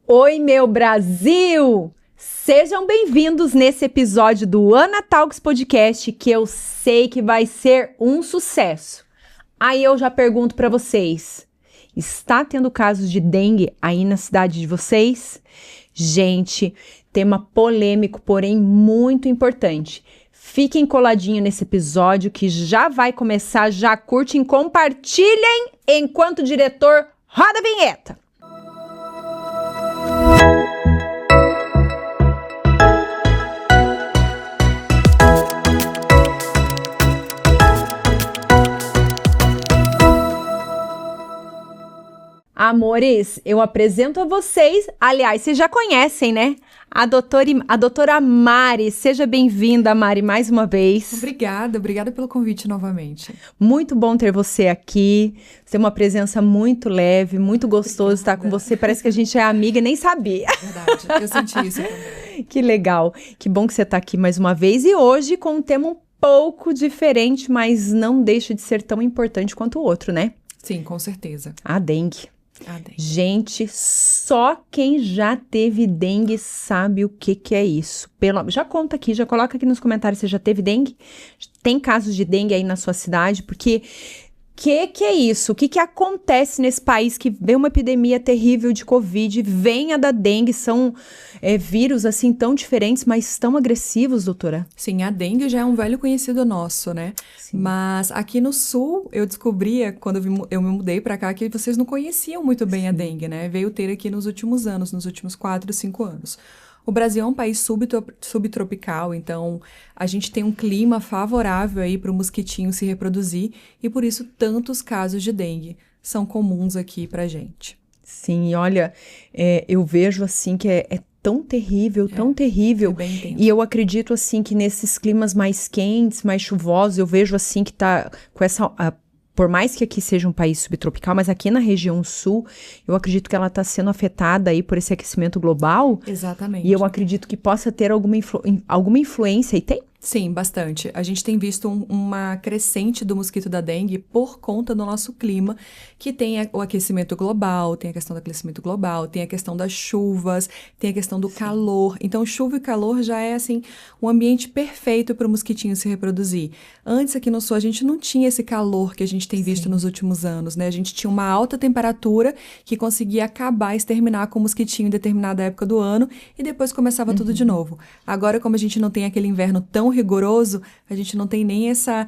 Oi, meu Brasil! Sejam bem-vindos nesse episódio do Ana Talks Podcast, que eu sei que vai ser um sucesso. Aí eu já pergunto para vocês, está tendo casos de dengue aí na cidade de vocês? Gente, tema polêmico, porém muito importante. Fiquem coladinhos nesse episódio que já vai começar, já curtem, compartilhem enquanto o diretor roda a vinheta. Amores, eu apresento a vocês, aliás, vocês já conhecem, né? A doutora Mari. Seja bem-vinda, Mari, mais uma vez. Obrigada pelo convite novamente. Muito bom ter você aqui. Você tem uma presença muito leve, muito gostoso estar com você. Parece que a gente é amiga e nem sabia. Verdade, eu senti isso também. Que legal, que bom que você está aqui mais uma vez. E hoje com um tema um pouco diferente, mas não deixa de ser tão importante quanto o outro, né? Sim, com certeza. A dengue. Gente, só quem já teve dengue sabe o que é isso. Já conta aqui, já coloca aqui nos comentários se já teve dengue. Tem casos de dengue aí na sua cidade? Porque que é isso? O que acontece nesse país que vê uma epidemia terrível de Covid, vem a da dengue, são vírus assim tão diferentes, mas tão agressivos, doutora? Sim, a dengue já é um velho conhecido nosso, né? Sim. Mas aqui no sul, eu descobria, quando eu me mudei pra cá, que vocês não conheciam muito bem a dengue, né? Veio ter aqui nos últimos anos, nos últimos 4, 5 anos. O Brasil é um país subtropical, então a gente tem um clima favorável aí para o mosquitinho se reproduzir e por isso tantos casos de dengue são comuns aqui pra gente. Sim, olha, eu vejo assim que é tão terrível, tão terrível. É bem intenso. E eu acredito assim que nesses climas mais quentes, mais chuvosos, eu vejo assim que tá com essa... Por mais que aqui seja um país subtropical, mas aqui na região sul, eu acredito que ela está sendo afetada aí por esse aquecimento global. Exatamente. E eu acredito que possa ter alguma influência, e tem? Sim, bastante. A gente tem visto uma crescente do mosquito da dengue por conta do nosso clima, que tem o aquecimento global, tem a questão do aquecimento global, tem a questão das chuvas, tem a questão do calor. Então, chuva e calor já é, assim, um ambiente perfeito para o mosquitinho se reproduzir. Antes, aqui no sul, a gente não tinha esse calor que a gente tem visto nos últimos anos, né? A gente tinha uma alta temperatura que conseguia acabar, exterminar com o mosquitinho em determinada época do ano e depois começava tudo de novo. Agora, como a gente não tem aquele inverno tão rigoroso, a gente não tem nem essa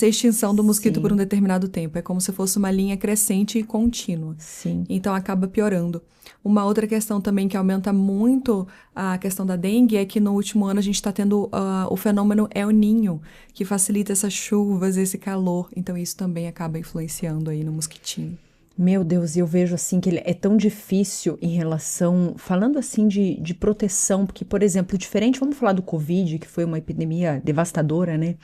extinção do mosquito por um determinado tempo. É como se fosse uma linha crescente e contínua. Sim. Então, acaba piorando. Uma outra questão também que aumenta muito a questão da dengue é que no último ano a gente está tendo o fenômeno El Niño, que facilita essas chuvas, esse calor. Então, isso também acaba influenciando aí no mosquitinho. Meu Deus, eu vejo assim que ele é tão difícil em relação, falando assim de proteção, porque, por exemplo, diferente, vamos falar do Covid, que foi uma epidemia devastadora, né?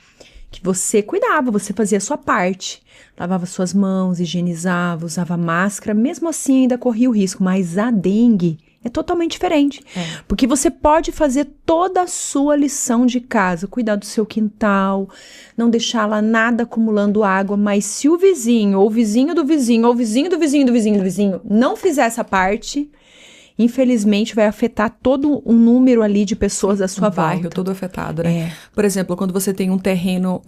Que você cuidava, você fazia a sua parte, lavava suas mãos, higienizava, usava máscara, mesmo assim ainda corria o risco, mas a dengue é totalmente diferente, porque você pode fazer toda a sua lição de casa, cuidar do seu quintal, não deixar lá nada acumulando água, mas se o vizinho, ou o vizinho do vizinho, ou o vizinho do vizinho do vizinho do vizinho não fizer essa parte, infelizmente vai afetar todo um número ali de pessoas da sua volta. O bairro todo afetado, né? Por exemplo, quando você tem um terreno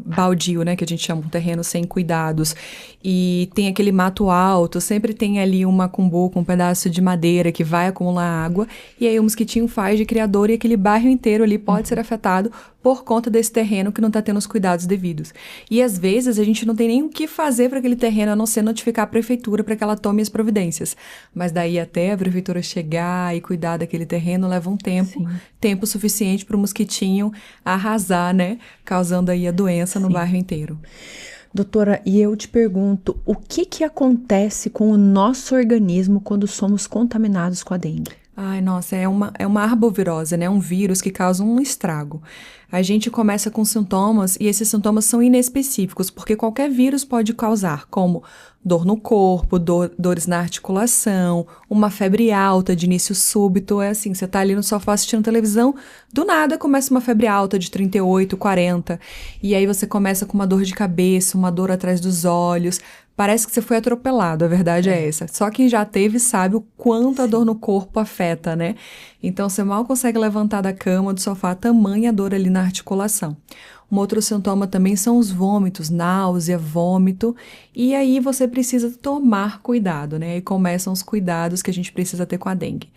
baldio, né? Que a gente chama um terreno sem cuidados, e tem aquele mato alto, sempre tem ali uma cumbuca, um pedaço de madeira que vai acumular água, e aí o mosquitinho faz de criador e aquele bairro inteiro ali pode ser afetado por conta desse terreno que não está tendo os cuidados devidos. E às vezes a gente não tem nem o que fazer para aquele terreno, a não ser notificar a prefeitura para que ela tome as providências. Mas daí até a prefeitura chegar e cuidar daquele terreno leva um tempo, tempo suficiente para o mosquitinho arrasar, né? Causando aí a doença no bairro inteiro. Doutora, e eu te pergunto, o que acontece com o nosso organismo quando somos contaminados com a dengue? Ai, nossa, é uma arbovirose, né? Um vírus que causa um estrago. A gente começa com sintomas e esses sintomas são inespecíficos, porque qualquer vírus pode causar, como dor no corpo, dores na articulação, uma febre alta de início súbito. É assim, você tá ali no sofá assistindo televisão, do nada começa uma febre alta de 38, 40. E aí você começa com uma dor de cabeça, uma dor atrás dos olhos. Parece que você foi atropelado, a verdade é essa. Só quem já teve sabe o quanto a dor no corpo afeta, né? Então, você mal consegue levantar da cama, do sofá, tamanha dor ali na articulação. Um outro sintoma também são os vômitos, náusea, vômito, e aí você precisa tomar cuidado, né? E começam os cuidados que a gente precisa ter com a dengue.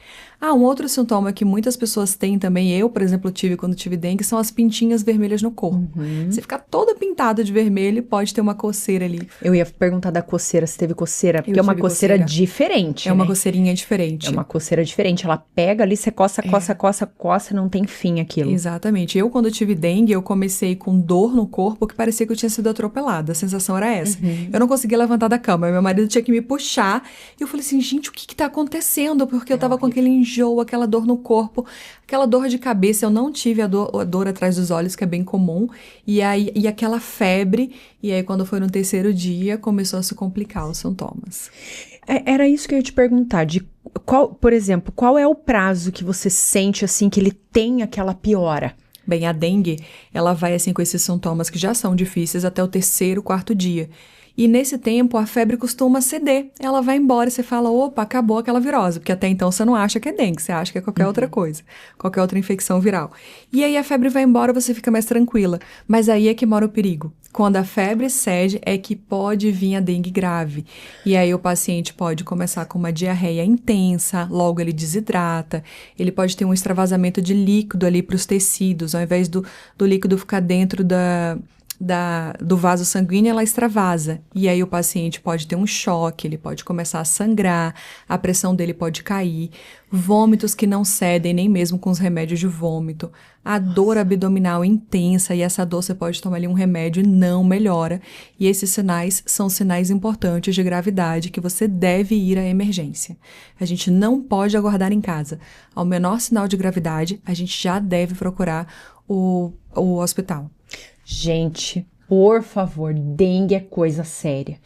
Um outro sintoma que muitas pessoas têm também, eu, por exemplo, tive quando tive dengue, são as pintinhas vermelhas no corpo. Você fica toda pintada de vermelho e pode ter uma coceira ali. Eu ia perguntar da coceira, se teve coceira, porque é uma coceira diferente, É uma coceirinha diferente. É uma coceira diferente, ela pega ali, você coça, não tem fim aquilo. Exatamente. Eu, quando tive dengue, eu comecei com dor no corpo que parecia que eu tinha sido atropelada. A sensação era essa. Eu não conseguia levantar da cama, meu marido tinha que me puxar. E eu falei assim, gente, o que tá acontecendo? Porque eu tava com aquele enjoo, aquela dor no corpo, aquela dor de cabeça. Eu não tive a dor atrás dos olhos, que é bem comum. E aquela febre. E aí, quando foi no 3º dia, começou a se complicar os sintomas. Era isso que eu ia te perguntar, por exemplo, qual é o prazo que você sente, assim, que ele tem aquela piora? Bem, a dengue, ela vai, assim, com esses sintomas que já são difíceis até o 3º, 4º dia. E nesse tempo, a febre costuma ceder. Ela vai embora e você fala, opa, acabou aquela virose. Porque até então você não acha que é dengue, você acha que é qualquer outra coisa. Qualquer outra infecção viral. E aí a febre vai embora, você fica mais tranquila. Mas aí é que mora o perigo. Quando a febre cede, é que pode vir a dengue grave. E aí o paciente pode começar com uma diarreia intensa, logo ele desidrata. Ele pode ter um extravasamento de líquido ali para os tecidos. Ao invés do líquido ficar dentro do vaso sanguíneo, ela extravasa. E aí o paciente pode ter um choque, ele pode começar a sangrar, a pressão dele pode cair, vômitos que não cedem nem mesmo com os remédios de vômito, a dor abdominal intensa, e essa dor você pode tomar ali um remédio e não melhora. E esses sinais são sinais importantes de gravidade que você deve ir à emergência. A gente não pode aguardar em casa. Ao menor sinal de gravidade, a gente já deve procurar o hospital. Gente, por favor, dengue é coisa séria.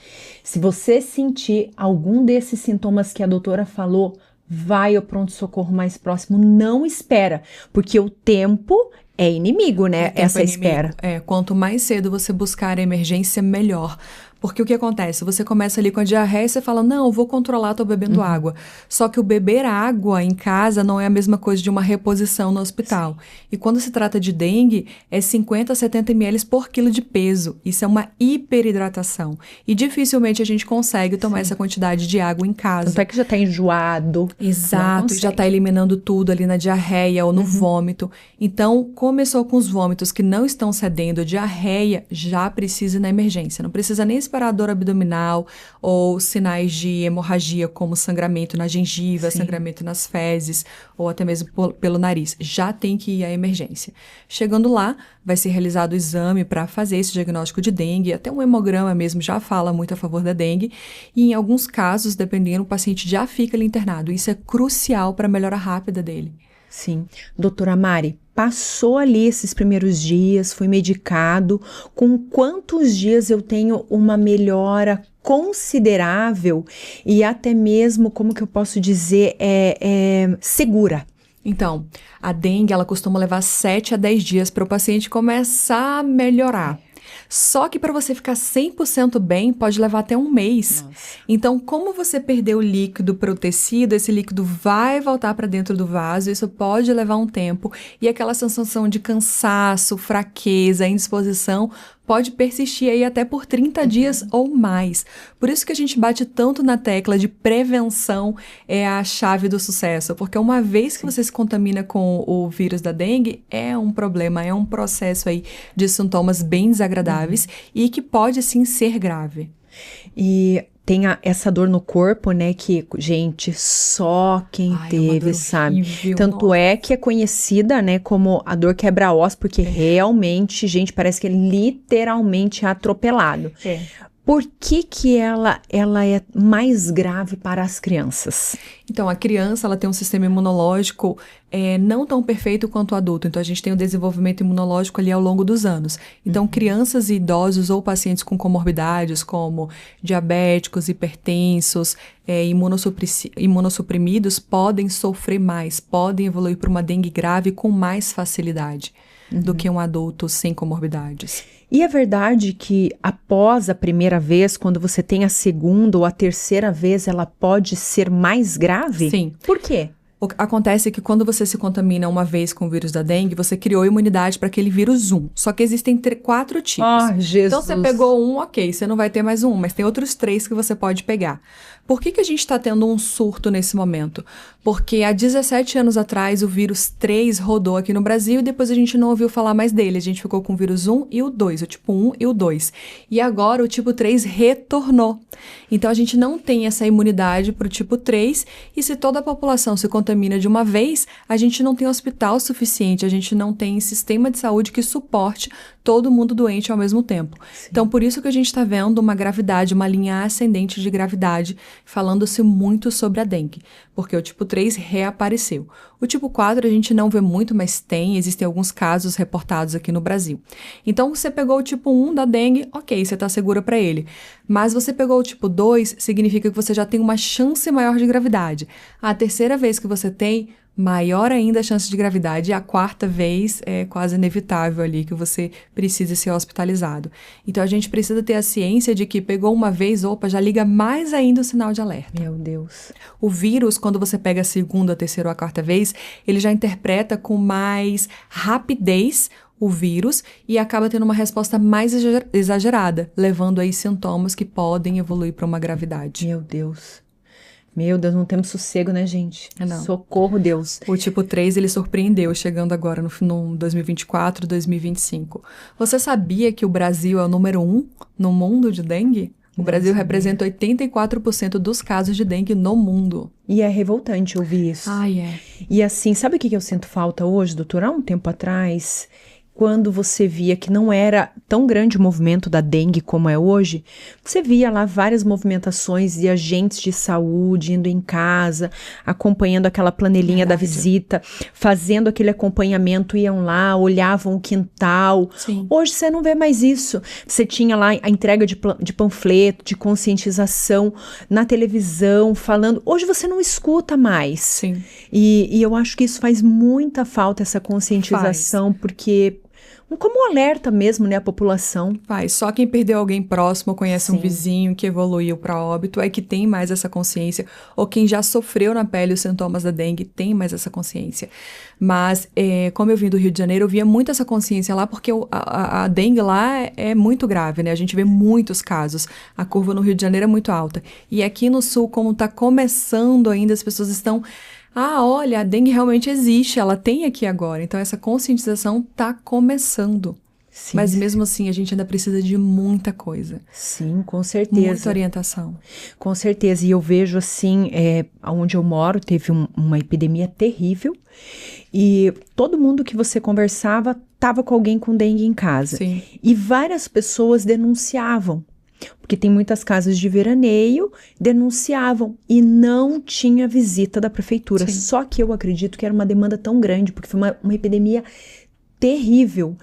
Se você sentir algum desses sintomas que a doutora falou, vai ao pronto-socorro mais próximo, não espera, porque o tempo é inimigo, né? Essa espera. Quanto mais cedo você buscar a emergência, melhor. Porque o que acontece? Você começa ali com a diarreia e você fala, não, eu vou controlar, tô bebendo água. Só que o beber água em casa não é a mesma coisa de uma reposição no hospital. Sim. E quando se trata de dengue, é 50 a 70 ml por quilo de peso. Isso é uma hiperidratação. E dificilmente a gente consegue tomar essa quantidade de água em casa. Tanto é que já tá enjoado. Exato, já tá eliminando tudo ali na diarreia ou no vômito. Então, começou com os vômitos que não estão cedendo, diarreia, já precisa ir na emergência. Não precisa nem esperar dor abdominal ou sinais de hemorragia, como sangramento na gengiva, sangramento nas fezes ou até mesmo pelo nariz. Já tem que ir à emergência. Chegando lá, vai ser realizado o exame para fazer esse diagnóstico de dengue. Até um hemograma mesmo já fala muito a favor da dengue. E em alguns casos, dependendo, o paciente já fica ali internado. Isso é crucial para a melhora rápida dele. Sim. Doutora Mari, passou ali esses primeiros dias, foi medicado. Com quantos dias eu tenho uma melhora considerável e até mesmo, como que eu posso dizer, segura? Então, a dengue, ela costuma levar 7 a 10 dias para o paciente começar a melhorar. Só que para você ficar 100% bem, pode levar até um mês. Nossa. Então, como você perdeu o líquido para o tecido, esse líquido vai voltar para dentro do vaso, isso pode levar um tempo. E aquela sensação de cansaço, fraqueza, indisposição pode persistir aí até por 30 dias ou mais. Por isso que a gente bate tanto na tecla de prevenção é a chave do sucesso, porque uma vez que você se contamina com o vírus da dengue, é um problema, é um processo aí de sintomas bem desagradáveis e que pode, sim, ser grave. E tem essa dor no corpo, né, que, gente, só quem teve sabe. Horrível, Tanto é que é conhecida, né, como a dor quebra-osso, porque realmente, gente, parece que é literalmente atropelado. Por que ela é mais grave para as crianças? Então, a criança, ela tem um sistema imunológico não tão perfeito quanto o adulto. Então, a gente tem o desenvolvimento imunológico ali ao longo dos anos. Então, crianças e idosos ou pacientes com comorbidades, como diabéticos, hipertensos, imunossuprimidos, podem sofrer mais, podem evoluir para uma dengue grave com mais facilidade do que um adulto sem comorbidades. E é verdade que após a primeira vez, quando você tem a segunda ou a terceira vez, ela pode ser mais grave? Sim. Por quê? Acontece que quando você se contamina uma vez com o vírus da dengue, você criou imunidade para aquele vírus 1. Só que existem 4 tipos. Ah, Jesus. Então, você pegou um, ok, você não vai ter mais um, mas tem outros 3 que você pode pegar. Por que a gente está tendo um surto nesse momento? Porque há 17 anos atrás o vírus 3 rodou aqui no Brasil e depois a gente não ouviu falar mais dele. A gente ficou com o vírus 1 e o 2, o tipo 1 e o 2. E agora o tipo 3 retornou. Então a gente não tem essa imunidade para o tipo 3 e se toda a população se contamina de uma vez, a gente não tem hospital suficiente, a gente não tem sistema de saúde que suporte todo mundo doente ao mesmo tempo. Sim. Então, por isso que a gente está vendo uma gravidade, uma linha ascendente de gravidade, falando-se muito sobre a dengue, porque o tipo 3 reapareceu. O tipo 4 a gente não vê muito, mas existem alguns casos reportados aqui no Brasil. Então, você pegou o tipo 1 da dengue, ok, você está segura para ele. Mas você pegou o tipo 2, significa que você já tem uma chance maior de gravidade. A terceira vez que você tem, maior ainda a chance de gravidade, e a quarta vez é quase inevitável ali que você precisa ser hospitalizado. Então, a gente precisa ter a ciência de que pegou uma vez, já liga mais ainda o sinal de alerta. Meu Deus. O vírus, quando você pega a segunda, a terceira ou a quarta vez, ele já interpreta com mais rapidez o vírus e acaba tendo uma resposta mais exagerada, levando aí sintomas que podem evoluir para uma gravidade. Meu Deus. Meu Deus, não temos sossego, né, gente? Não. Socorro, Deus. O tipo 3, ele surpreendeu, chegando agora no 2024, 2025. Você sabia que o Brasil é o número 1 no mundo de dengue? O Brasil representa 84% dos casos de dengue no mundo. E é revoltante ouvir isso. É. E assim, sabe o que eu sinto falta hoje, doutora? Há um tempo atrás, quando você via que não era tão grande o movimento da dengue como é hoje, você via lá várias movimentações de agentes de saúde indo em casa, acompanhando aquela planilhinha da visita, fazendo aquele acompanhamento, iam lá, olhavam o quintal. Sim. Hoje você não vê mais isso. Você tinha lá a entrega de panfleto, de conscientização na televisão, falando. Hoje você não escuta mais. Sim. E eu acho que isso faz muita falta, essa conscientização, porque como um alerta mesmo, né, a população. Só quem perdeu alguém próximo, conhece Sim. um vizinho que evoluiu para óbito, é que tem mais essa consciência, ou quem já sofreu na pele os sintomas da dengue tem mais essa consciência. Mas, como eu vim do Rio de Janeiro, eu via muito essa consciência lá, porque a dengue lá é muito grave, né? A gente vê muitos casos. A curva no Rio de Janeiro é muito alta. E aqui no Sul, como está começando ainda, as pessoas estão... olha, a dengue realmente existe, ela tem aqui agora. Então, essa conscientização está começando. Sim. Mas mesmo assim, a gente ainda precisa de muita coisa. Sim, com certeza. Muita orientação. Com certeza. E eu vejo assim, onde eu moro, teve uma epidemia terrível. E todo mundo que você conversava estava com alguém com dengue em casa. Sim. E várias pessoas denunciavam. Porque tem muitas casas de veraneio, denunciavam e não tinha visita da prefeitura. Sim. Só que eu acredito que era uma demanda tão grande, porque foi uma epidemia terrível.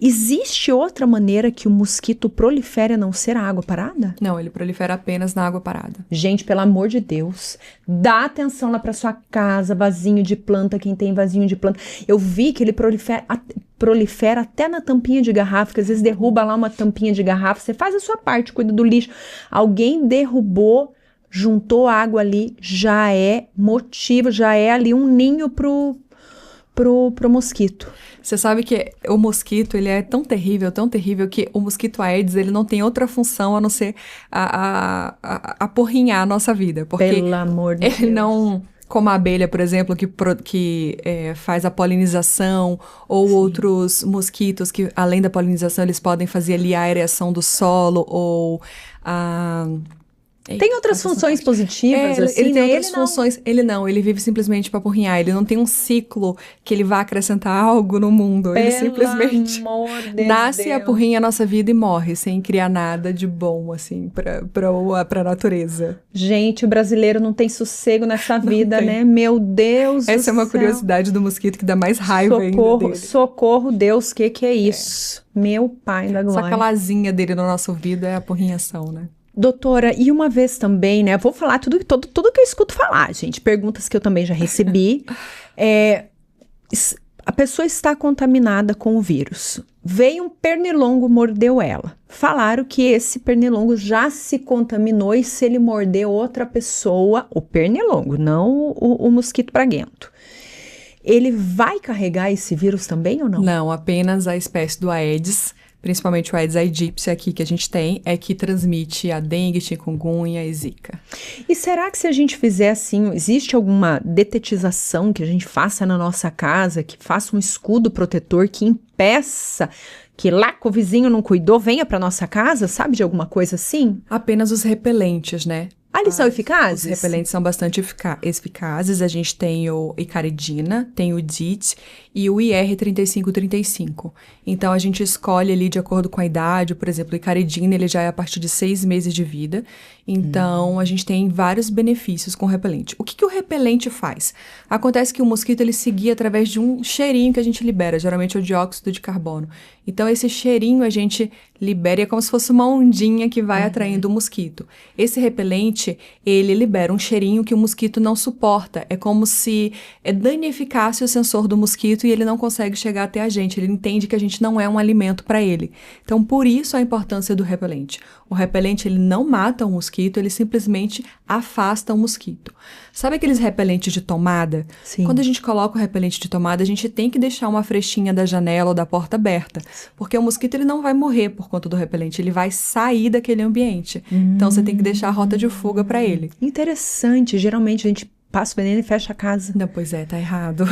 Existe outra maneira que o mosquito prolifere a não ser a água parada? Não, ele prolifera apenas na água parada. Gente, pelo amor de Deus, dá atenção lá para sua casa, vasinho de planta, quem tem vasinho de planta. Eu vi que ele prolifera até na tampinha de garrafa, que às vezes derruba lá uma tampinha de garrafa, você faz a sua parte, cuida do lixo. Alguém derrubou, juntou água ali, já é motivo, já é ali um ninho pro mosquito. Você sabe que o mosquito, ele é tão terrível que o mosquito Aedes, ele não tem outra função a não ser apurrinhar a nossa vida. Porque pelo amor de Deus. Ele não... Como a abelha, por exemplo, que faz a polinização, ou Sim. outros mosquitos que, além da polinização, eles podem fazer ali a aereação do solo, ou Tem outras funções positivas, assim, ele tem né? outras funções. Ele vive simplesmente pra apurrinhar. Ele não tem um ciclo que ele vai acrescentar algo no mundo. Ele simplesmente nasce, apurrinha a nossa vida e morre, sem criar nada de bom, assim, pra natureza. Gente, o brasileiro não tem sossego nessa vida, né? Meu Deus do céu. Essa é uma curiosidade do mosquito que dá mais raiva ainda dele. Socorro, Deus, que é isso? Meu pai da glória. Só aquela asinha dele no nosso ouvido é a apurrinhação, né? Doutora, e uma vez também, né? Eu vou falar tudo que eu escuto falar, gente. Perguntas que eu também já recebi. A pessoa está contaminada com o vírus. Veio um pernilongo, mordeu ela. Falaram que esse pernilongo já se contaminou e se ele morder outra pessoa, o pernilongo, não o mosquito praguento, ele vai carregar esse vírus também ou não? Não, apenas a espécie do Aedes, principalmente o Aedes aegypti aqui que a gente tem, é que transmite a dengue, chikungunya e zika. E será que se a gente fizer assim, existe alguma detetização que a gente faça na nossa casa, que faça um escudo protetor que impeça que lá que o vizinho não cuidou, venha para nossa casa, sabe de alguma coisa assim? Apenas os repelentes, né? Eles são eficazes? Os repelentes são bastante eficazes. A gente tem o icaridina, tem o DIT e o IR3535. Então, a gente escolhe ali de acordo com a idade. Por exemplo, o icaridina, ele já é a partir de 6 meses de vida. Então, a gente tem vários benefícios com o repelente. O que o repelente faz? Acontece que o mosquito, ele se guia através de um cheirinho que a gente libera. Geralmente é o dióxido de carbono. Então, esse cheirinho a gente libera e é como se fosse uma ondinha que vai atraindo o mosquito. Esse repelente, ele libera um cheirinho que o mosquito não suporta. É como se danificasse o sensor do mosquito e ele não consegue chegar até a gente. Ele entende que a gente não é um alimento para ele. Então, por isso a importância do repelente. O repelente, ele não mata o mosquito, ele simplesmente afasta o mosquito. Sabe aqueles repelentes de tomada? Sim. Quando a gente coloca o repelente de tomada, a gente tem que deixar uma frestinha da janela ou da porta aberta. Porque o mosquito, ele não vai morrer por conta do repelente, ele vai sair daquele ambiente. Então, você tem que deixar a rota de fuga para ele. Interessante. Geralmente, a gente passa o veneno e fecha a casa. Não, pois é, tá errado.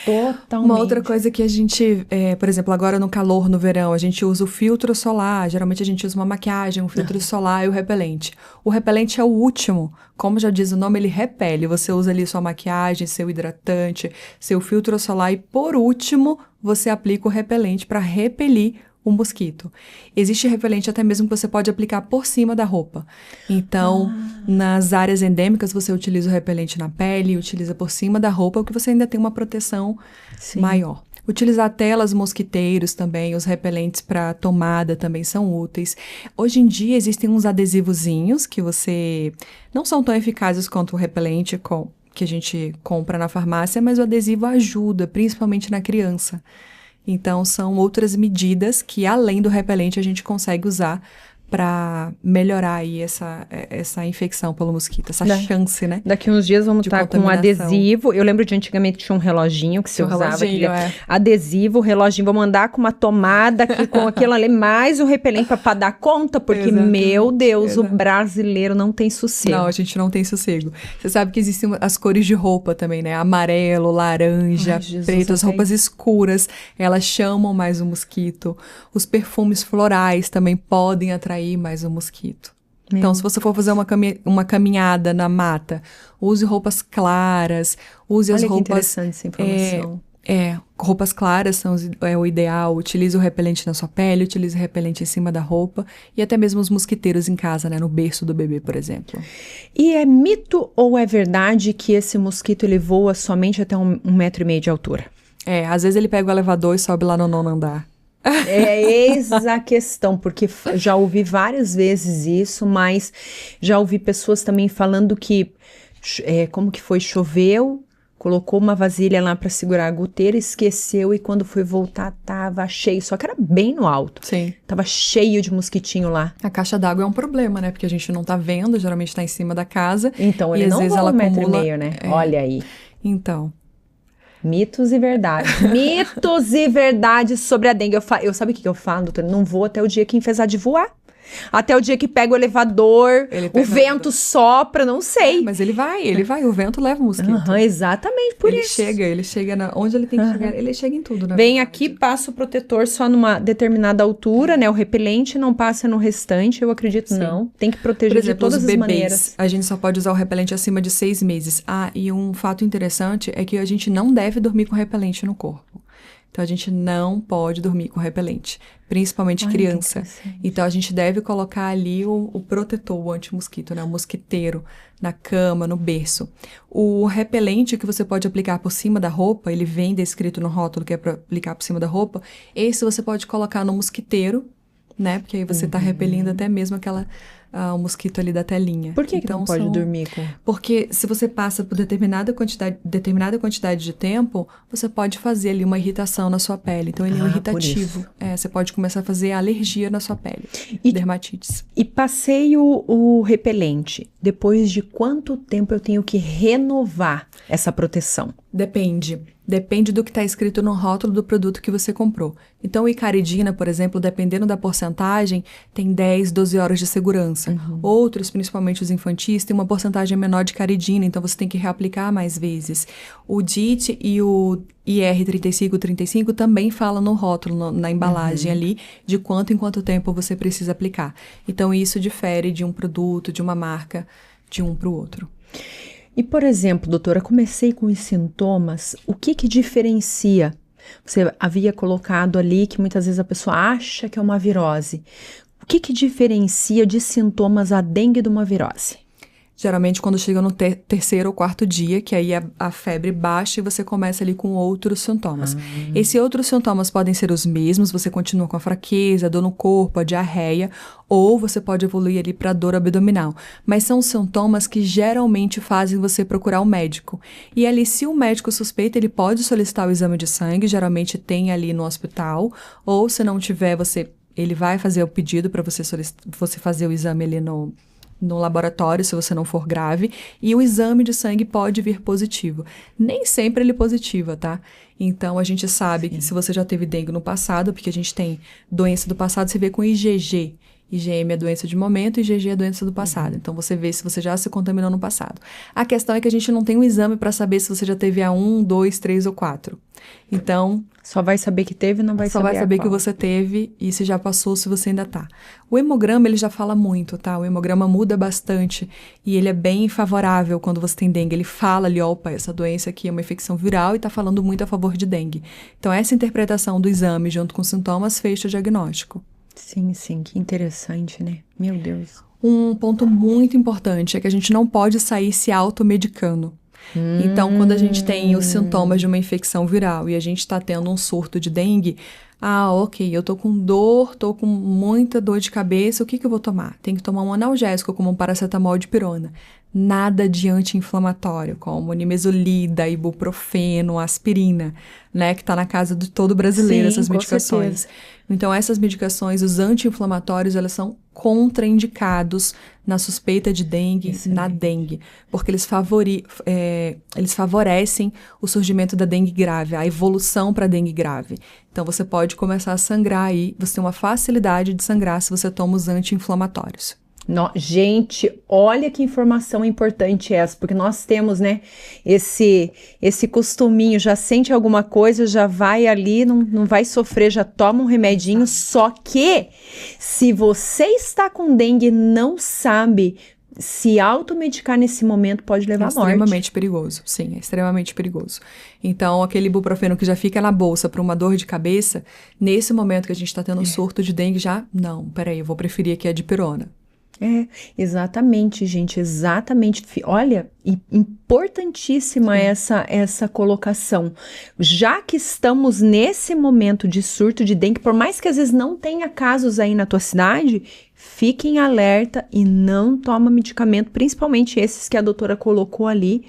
Totalmente. Uma outra coisa que a gente, por exemplo, agora no calor, no verão, a gente usa o filtro solar. Geralmente a gente usa uma maquiagem, um filtro solar e o repelente. O repelente é o último. Como já diz o nome, ele repele. Você usa ali sua maquiagem, seu hidratante, seu filtro solar e, por último, você aplica o repelente para repelir o mosquito. Existe repelente até mesmo que você pode aplicar por cima da roupa. Então, nas áreas endêmicas, você utiliza o repelente na pele, utiliza por cima da roupa, porque você ainda tem uma proteção maior. Utilizar telas mosquiteiros também, os repelentes para tomada também são úteis. Hoje em dia existem uns adesivozinhos que você não são tão eficazes quanto o repelente que a gente compra na farmácia, mas o adesivo ajuda, principalmente na criança. Então, são outras medidas que, além do repelente, a gente consegue usar para melhorar aí essa infecção pelo mosquito, essa chance, né? Daqui uns dias vamos estar com um adesivo. Eu lembro de antigamente tinha um reloginho que você usava. Adesivo, o reloginho. Vou mandar com uma tomada aqui, com aquilo ali, mais o repelente para dar conta, porque, meu Deus, o brasileiro não tem sossego. Não, a gente não tem sossego. Você sabe que existem as cores de roupa também, né? Amarelo, laranja, preto, as roupas escuras, elas chamam mais o mosquito. Os perfumes florais também podem atrair mais o mosquito. Então, se você for fazer uma caminhada na mata, use roupas claras, use as roupas... Olha que interessante essa informação. Roupas claras é o ideal. Utilize o repelente na sua pele, utilize o repelente em cima da roupa e até mesmo os mosquiteiros em casa, né? No berço do bebê, por exemplo. E é mito ou é verdade que esse mosquito ele voa somente até 1,5 metro de altura? Às vezes ele pega o elevador e sobe lá no 9º andar. Eis a questão, porque já ouvi várias vezes isso, mas já ouvi pessoas também falando que, como que foi, choveu, colocou uma vasilha lá para segurar a goteira, esqueceu e quando foi voltar tava cheio, só que era bem no alto. Sim. Tava cheio de mosquitinho lá. A caixa d'água é um problema, né? Porque a gente não tá vendo, geralmente tá em cima da casa. Então, ele não voa 1,5 metro, né? Olha aí. Então... Mitos e verdades. Mitos e verdades sobre a dengue. Eu sabe o que eu falo, doutora? Não vou até o dia que enfesar de voar. Até o dia que pega o elevador, o pega vento sopra, não sei. Mas ele vai, o vento leva o mosquito. Exatamente, por isso. Ele chega onde ele tem que chegar, ele chega em tudo, né? Vem aqui, passa o protetor só numa determinada altura, né? O repelente não passa no restante, eu acredito não. Tem que proteger Por exemplo, de todas os as bebês, maneiras. a gente só pode usar o repelente acima de 6 meses. E um fato interessante é que a gente não deve dormir com repelente no corpo. Então, a gente não pode dormir com repelente, principalmente criança. Então, a gente deve colocar ali o protetor, o anti-mosquito, né? O mosquiteiro na cama, no berço. O repelente que você pode aplicar por cima da roupa, ele vem descrito no rótulo que é para aplicar por cima da roupa, esse você pode colocar no mosquiteiro, né? Porque aí você tá repelindo até mesmo o mosquito ali da telinha. Por que não pode dormir com? Porque se você passa por determinada quantidade de tempo, você pode fazer ali uma irritação na sua pele. Então, ele é um irritativo. Você pode começar a fazer alergia na sua pele, dermatites. E passei o repelente. Depois de quanto tempo eu tenho que renovar essa proteção? Depende do que está escrito no rótulo do produto que você comprou. Então, o Icaridina, por exemplo, dependendo da porcentagem, tem 10, 12 horas de segurança. Outros, principalmente os infantis, têm uma porcentagem menor de caridina, então você tem que reaplicar mais vezes. O DIT e o IR3535 também falam no rótulo, na embalagem ali, de quanto em quanto tempo você precisa aplicar. Então, isso difere de um produto, de uma marca, de um para o outro. E, por exemplo, doutora, comecei com os sintomas, o que diferencia? Você havia colocado ali que muitas vezes a pessoa acha que é uma virose. O que diferencia de sintomas a dengue de uma virose? Geralmente quando chega no terceiro ou quarto dia, que aí a febre baixa e você começa ali com outros sintomas. Esses outros sintomas podem ser os mesmos, você continua com a fraqueza, a dor no corpo, a diarreia, ou você pode evoluir ali para dor abdominal. Mas são sintomas que geralmente fazem você procurar um médico. E ali, se o médico suspeita, ele pode solicitar o exame de sangue, geralmente tem ali no hospital, ou se não tiver, ele vai fazer o pedido para você fazer o exame ali no laboratório, se você não for grave, e o exame de sangue pode vir positivo. Nem sempre ele é positivo, tá? Então, a gente sabe que se você já teve dengue no passado, porque a gente tem doença do passado, você vê com IgG. IgM é doença de momento e IgG é doença do passado. Então, você vê se você já se contaminou no passado. A questão é que a gente não tem um exame para saber se você já teve a 1, 2, 3 ou 4. Então... Só vai saber que teve, não vai saber Só vai saber que você teve e se já passou, se você ainda tá. O hemograma, ele já fala muito, tá? O hemograma muda bastante e ele é bem favorável quando você tem dengue. Ele fala ali, opa, essa doença aqui é uma infecção viral e tá falando muito a favor de dengue. Então, essa interpretação do exame junto com sintomas fecha o diagnóstico. Sim, que interessante, né? Meu Deus. Um ponto muito importante é que a gente não pode sair se automedicando. Então, quando a gente tem os sintomas de uma infecção viral e a gente está tendo um surto de dengue, ok, eu tô com dor, tô com muita dor de cabeça, o que eu vou tomar? Tem que tomar um analgésico, como um paracetamol de pirona. Nada de anti-inflamatório, como nimesulida, ibuprofeno, aspirina, né? Que tá na casa de todo brasileiro, essas medicações. Então, essas medicações, os anti-inflamatórios, elas são contraindicados na suspeita de dengue, na dengue, porque eles favorecem o surgimento da dengue grave, a evolução para dengue grave. Então, você pode começar a sangrar aí, você tem uma facilidade de sangrar se você toma os anti-inflamatórios. Gente, olha que informação importante essa, porque nós temos, né, esse costuminho, já sente alguma coisa, já vai ali, não vai sofrer, já toma um remedinho, só que se você está com dengue e não sabe se automedicar nesse momento pode levar à morte. É extremamente perigoso, sim, é extremamente perigoso. Então, aquele ibuprofeno que já fica na bolsa para uma dor de cabeça, nesse momento que a gente está tendo um surto de dengue, eu vou preferir aqui a dipirona. Exatamente, gente, exatamente. Olha, importantíssima essa colocação. Já que estamos nesse momento de surto de dengue, por mais que às vezes não tenha casos aí na tua cidade, fiquem alerta e não toma medicamento, principalmente esses que a doutora colocou ali,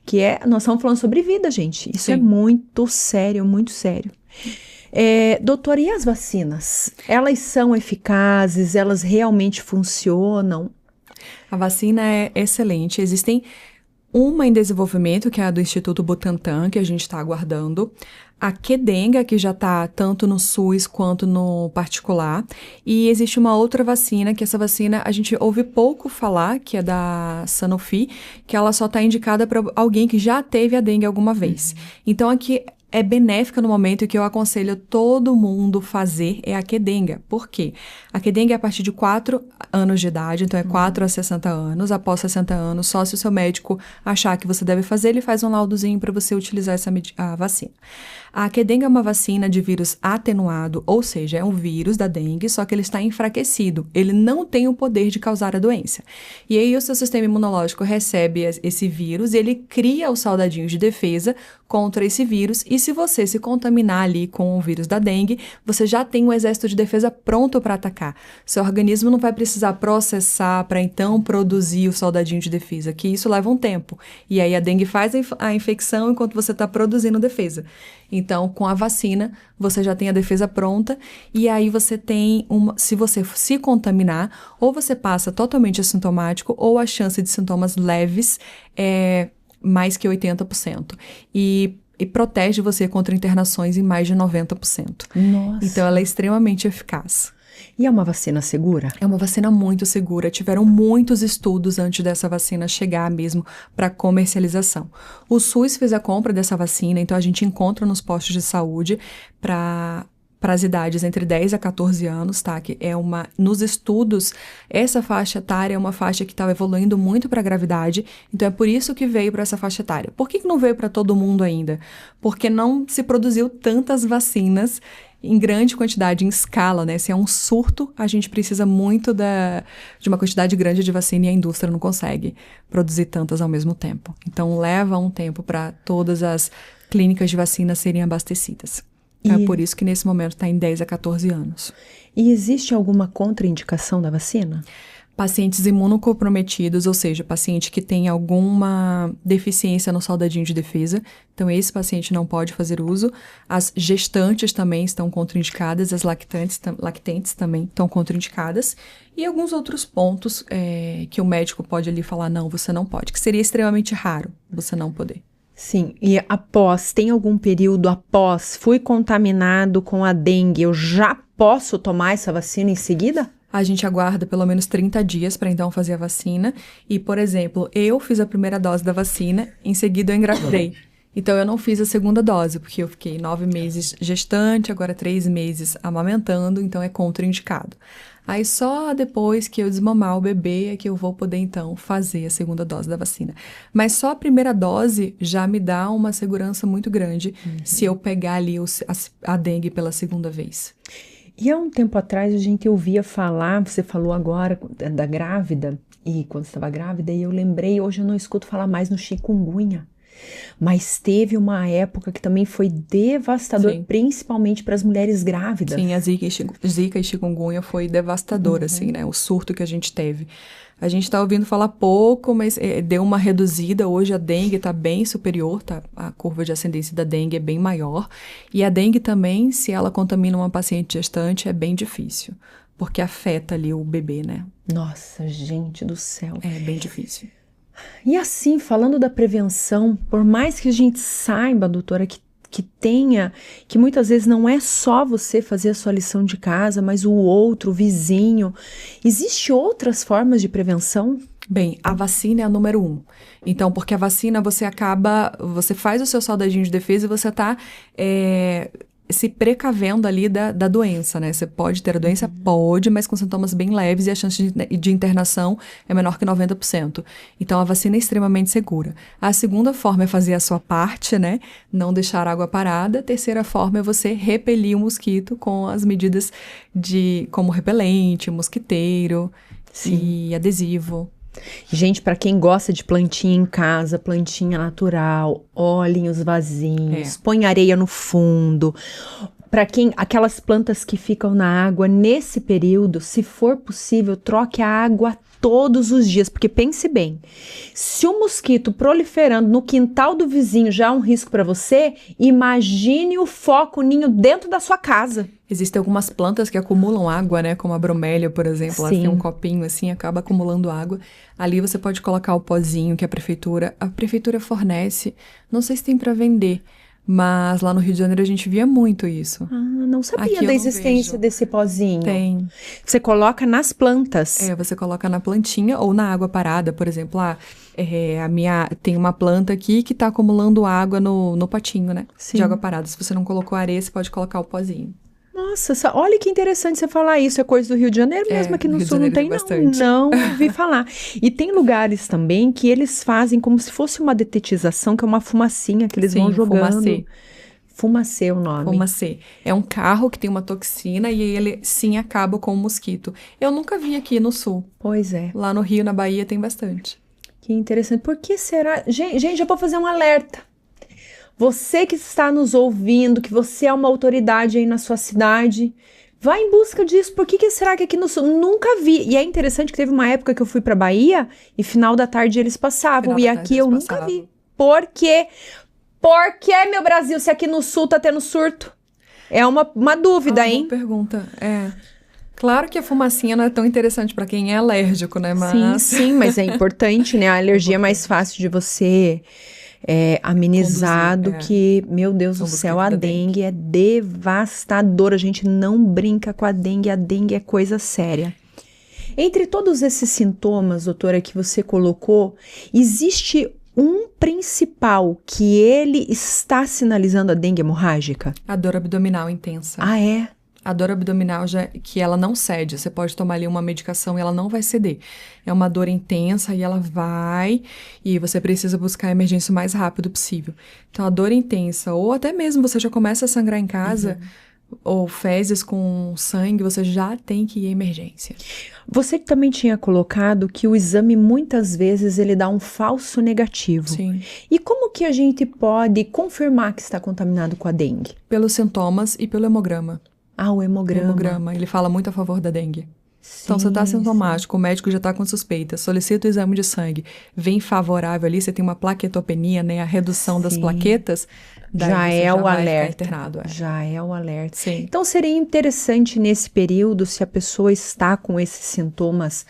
que nós estamos falando sobre vida, gente. Isso é muito sério, muito sério. Doutora, e as vacinas? Elas são eficazes? Elas realmente funcionam? A vacina é excelente. Existem Uma em desenvolvimento, que é a do Instituto Butantan, que a gente está aguardando. A Qdenga, que já está tanto no SUS quanto no particular. E existe uma outra vacina, que essa vacina a gente ouve pouco falar, que é da Sanofi, que ela só está indicada para alguém que já teve a dengue alguma vez. Então, aqui é benéfica no momento e que eu aconselho todo mundo fazer é a Qdenga. Por quê? A Qdenga é a partir de 4 anos de idade, então é 4 a 60 anos. Após 60 anos, só se o seu médico achar que você deve fazer, ele faz um laudozinho para você utilizar a vacina. A Qdenga é uma vacina de vírus atenuado, ou seja, é um vírus da dengue, só que ele está enfraquecido. Ele não tem o poder de causar a doença. E aí o seu sistema imunológico recebe esse vírus e ele cria os soldadinhos de defesa contra esse vírus. E se você se contaminar ali com o vírus da dengue, você já tem um exército de defesa pronto para atacar. Seu organismo não vai precisar processar para então produzir o soldadinho de defesa, que isso leva um tempo. E aí a dengue faz a infecção enquanto você está produzindo defesa. Então, com a vacina, você já tem a defesa pronta e aí você tem se você se contaminar, ou você passa totalmente assintomático, ou a chance de sintomas leves é mais que 80%. E protege você contra internações em mais de 90%. Nossa. Então, ela é extremamente eficaz. E é uma vacina segura? É uma vacina muito segura. Tiveram muitos estudos antes dessa vacina chegar mesmo para comercialização. O SUS fez a compra dessa vacina, então a gente encontra nos postos de saúde para as idades entre 10 a 14 anos, tá? Que é nos estudos, essa faixa etária é uma faixa que estava evoluindo muito para a gravidade, então é por isso que veio para essa faixa etária. Por que não veio para todo mundo ainda? Porque não se produziu tantas vacinas em grande quantidade, em escala, né? Se é um surto, a gente precisa muito de uma quantidade grande de vacina e a indústria não consegue produzir tantas ao mesmo tempo. Então, leva um tempo para todas as clínicas de vacina serem abastecidas. É por isso que nesse momento está em 10 a 14 anos. E existe alguma contraindicação da vacina? Pacientes imunocomprometidos, ou seja, paciente que tem alguma deficiência no soldadinho de defesa. Então, esse paciente não pode fazer uso. As gestantes também estão contraindicadas, as lactentes também estão contraindicadas. E alguns outros pontos que o médico pode ali falar, não, você não pode, que seria extremamente raro você não poder. Sim, e tem algum período após, fui contaminado com a dengue, eu já posso tomar essa vacina em seguida? A gente aguarda pelo menos 30 dias para então fazer a vacina. E, por exemplo, eu fiz a primeira dose da vacina, em seguida eu engravidei. Então, eu não fiz a segunda dose, porque eu fiquei 9 meses gestante, agora 3 meses amamentando, então é contraindicado. Aí, só depois que eu desmamar o bebê é que eu vou poder, então, fazer a segunda dose da vacina. Mas só a primeira dose já me dá uma segurança muito grande se eu pegar ali a dengue pela segunda vez. E há um tempo atrás a gente ouvia falar, você falou agora da grávida, e quando estava grávida, e eu lembrei, hoje eu não escuto falar mais no chikungunya. Mas teve uma época que também foi devastador, sim, principalmente para as mulheres grávidas. Sim, a Zika e chikungunya foi devastador, assim, né? O surto que a gente teve. A gente está ouvindo falar pouco, mas deu uma reduzida. Hoje a dengue está bem superior, tá? A curva de ascendência da dengue é bem maior. E a dengue também, se ela contamina uma paciente gestante, é bem difícil, porque afeta ali o bebê, né? Nossa, gente do céu. É bem difícil. E assim, falando da prevenção, por mais que a gente saiba, doutora, que muitas vezes não é só você fazer a sua lição de casa, mas o outro, o vizinho. Existem outras formas de prevenção? Bem, a vacina é a número 1. Então, porque a vacina você faz o seu soldadinho de defesa e você está se precavendo ali da doença, né? Você pode ter a doença? Pode, mas com sintomas bem leves e a chance de internação é menor que 90%. Então, a vacina é extremamente segura. A segunda forma é fazer a sua parte, né? Não deixar água parada. A terceira forma é você repelir o mosquito com as medidas como repelente, mosquiteiro, sim, e adesivo. Gente, para quem gosta de plantinha em casa, plantinha natural, olhem os vasinhos, põe areia no fundo. Para quem, aquelas plantas que ficam na água nesse período, se for possível, troque a água todos os dias, porque pense bem, se um mosquito proliferando no quintal do vizinho já é um risco para você, imagine o foco, o ninho dentro da sua casa. Existem algumas plantas que acumulam água, né? Como a bromélia, por exemplo. Ela tem um copinho assim, acaba acumulando água. Ali você pode colocar o pozinho que a prefeitura fornece. Não sei se tem para vender, mas lá no Rio de Janeiro a gente via muito isso. Ah, não sabia Aqui da eu não existência vejo. desse pozinho. Tem. Você coloca nas plantas. Você coloca na plantinha ou na água parada, por exemplo. Tem uma planta aqui que tá acumulando água no potinho, né? Sim. De água parada. Se você não colocou areia, você pode colocar o pozinho. Nossa, olha que interessante você falar isso. É coisa do Rio de Janeiro mesmo, aqui no Rio de Sul não Janeiro tem, tem bastante. não ouvi falar. E tem lugares também que eles fazem como se fosse uma detetização, que é uma fumacinha que eles vão jogando. Fumacê. Fumacê é o nome. Fumacê. É um carro que tem uma toxina e ele sim acaba com o mosquito. Eu nunca vi aqui no Sul. Pois é. Lá no Rio, na Bahia, tem bastante. Que interessante. Por que será? Gente, já vou fazer um alerta. Você que está nos ouvindo, que você é uma autoridade aí na sua cidade, vai em busca disso. Por que será que aqui no Sul? Nunca vi. E é interessante que teve uma época que eu fui para Bahia e final da tarde eles passavam. E aqui eu nunca vi. Por quê? Por que, meu Brasil, se aqui no Sul tá tendo surto? É uma dúvida, hein? Boa pergunta. Claro que a fumacinha não é tão interessante para quem é alérgico, né? Mas... Sim, mas é importante, né? A alergia é mais fácil de você amenizar do que, meu Deus do céu, a dengue é devastadora. A gente não brinca com a dengue é coisa séria. Entre todos esses sintomas, doutora, que você colocou, existe um principal que ele está sinalizando a dengue hemorrágica? A dor abdominal intensa. Ah, é? A dor abdominal, que ela não cede. Você pode tomar ali uma medicação e ela não vai ceder. É uma dor intensa e ela vai... E você precisa buscar a emergência o mais rápido possível. Então, a dor intensa, ou até mesmo você já começa a sangrar em casa... ou fezes com sangue, você já tem que ir à emergência. Você também tinha colocado que o exame, muitas vezes, ele dá um falso negativo. Sim. E como que a gente pode confirmar que está contaminado com a dengue? Pelos sintomas e pelo hemograma. Ah, o hemograma. O hemograma, ele fala muito a favor da dengue. Sim, então, você está sintomático, o médico já está com suspeita, solicita o exame de sangue, vem favorável ali, você tem uma plaquetopenia, né, a redução das plaquetas, já é o alerta. Internado, Já é o alerta. Sim. Então, seria interessante nesse período, se a pessoa está com esses sintomas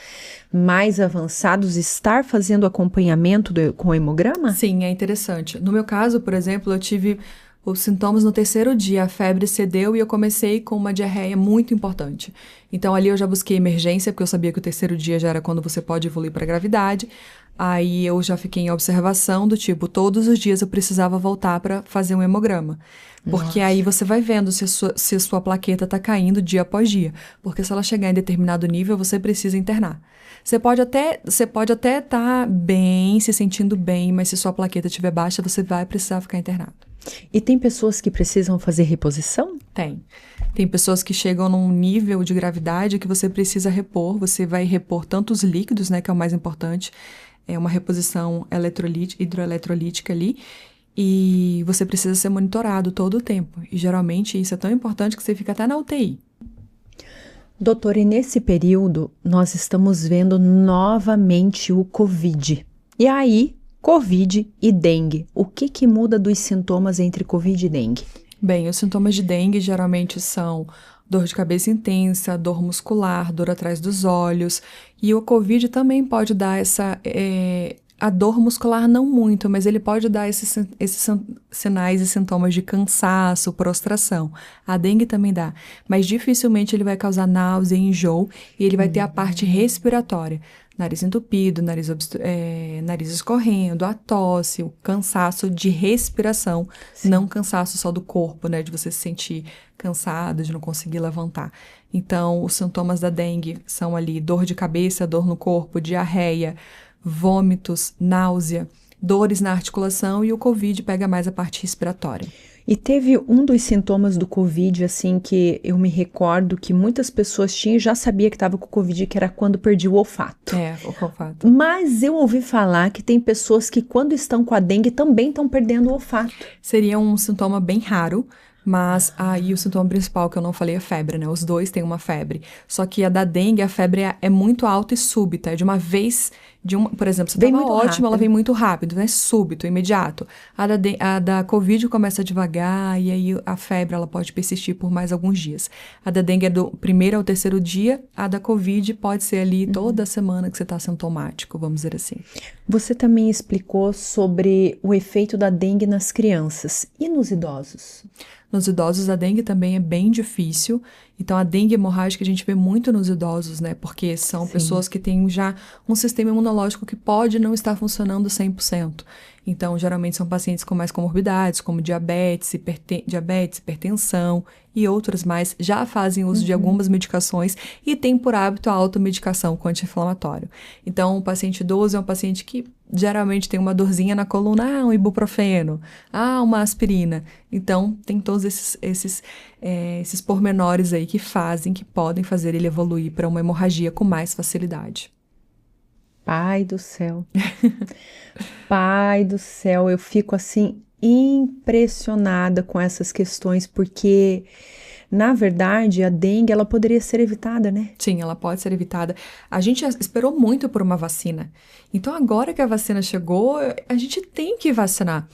mais avançados, estar fazendo acompanhamento com o hemograma? Sim, é interessante. No meu caso, por exemplo, eu tive os sintomas no 3º dia, a febre cedeu e eu comecei com uma diarreia muito importante. Então, ali eu já busquei emergência, porque eu sabia que o 3º dia já era quando você pode evoluir para a gravidade. Aí eu já fiquei em observação do tipo, todos os dias eu precisava voltar para fazer um hemograma. Porque aí você vai vendo se a sua plaqueta está caindo dia após dia. Porque se ela chegar em determinado nível, você precisa internar. Você pode até estar bem, se sentindo bem, mas se sua plaqueta estiver baixa, você vai precisar ficar internado. E tem pessoas que precisam fazer reposição? Tem. Tem pessoas que chegam num nível de gravidade que você precisa repor. Você vai repor tanto os líquidos, né, que é o mais importante. É uma reposição hidroeletrolítica ali. E você precisa ser monitorado todo o tempo. E geralmente isso é tão importante que você fica até na UTI. Doutor, e nesse período nós estamos vendo novamente o Covid. E aí, Covid e dengue. O que muda dos sintomas entre Covid e dengue? Bem, os sintomas de dengue geralmente são dor de cabeça intensa, dor muscular, dor atrás dos olhos. E o Covid também pode dar a dor muscular não muito, mas ele pode dar esses sinais e sintomas de cansaço, prostração. A dengue também dá, mas dificilmente ele vai causar náusea, enjoo, e ele vai ter a parte respiratória. Nariz entupido, nariz escorrendo, a tosse, o cansaço de respiração, não cansaço só do corpo, né, de você se sentir cansado, de não conseguir levantar. Então, os sintomas da dengue são ali dor de cabeça, dor no corpo, diarreia, vômitos, náusea, dores na articulação, e o Covid pega mais a parte respiratória. E teve um dos sintomas do Covid, assim, que eu me recordo que muitas pessoas tinham e já sabia que estava com Covid, que era quando perdia o olfato. O olfato. Mas eu ouvi falar que tem pessoas que quando estão com a dengue também estão perdendo o olfato. Seria um sintoma bem raro, Mas aí o sintoma principal que eu não falei é febre, né? Os dois têm uma febre. Só que a da dengue, a febre é muito alta e súbita. É de uma vez, por exemplo, você estava ótimo, ela vem muito rápido, né? Súbito, imediato. A da Covid começa devagar e aí a febre ela pode persistir por mais alguns dias. A da dengue é do primeiro ao terceiro dia. A da Covid pode ser ali toda semana que você está sintomático, vamos dizer assim. Você também explicou sobre o efeito da dengue nas crianças e nos idosos. Nos idosos, a dengue também é bem difícil. Então, a dengue hemorrágica a gente vê muito nos idosos, né? Porque são pessoas que têm já um sistema imunológico que pode não estar funcionando 100%. Então, geralmente são pacientes com mais comorbidades, como diabetes, hipertensão e outras mais, já fazem uso de algumas medicações e têm por hábito a automedicação com anti-inflamatório. Então, o paciente idoso é um paciente que geralmente tem uma dorzinha na coluna, um ibuprofeno, uma aspirina. Então, tem todos esses pormenores aí que podem fazer ele evoluir para uma hemorragia com mais facilidade. Pai do céu. Pai do céu, eu fico assim impressionada com essas questões, porque na verdade a dengue ela poderia ser evitada, né? Sim, ela pode ser evitada. A gente esperou muito por uma vacina. Então agora que a vacina chegou, a gente tem que vacinar.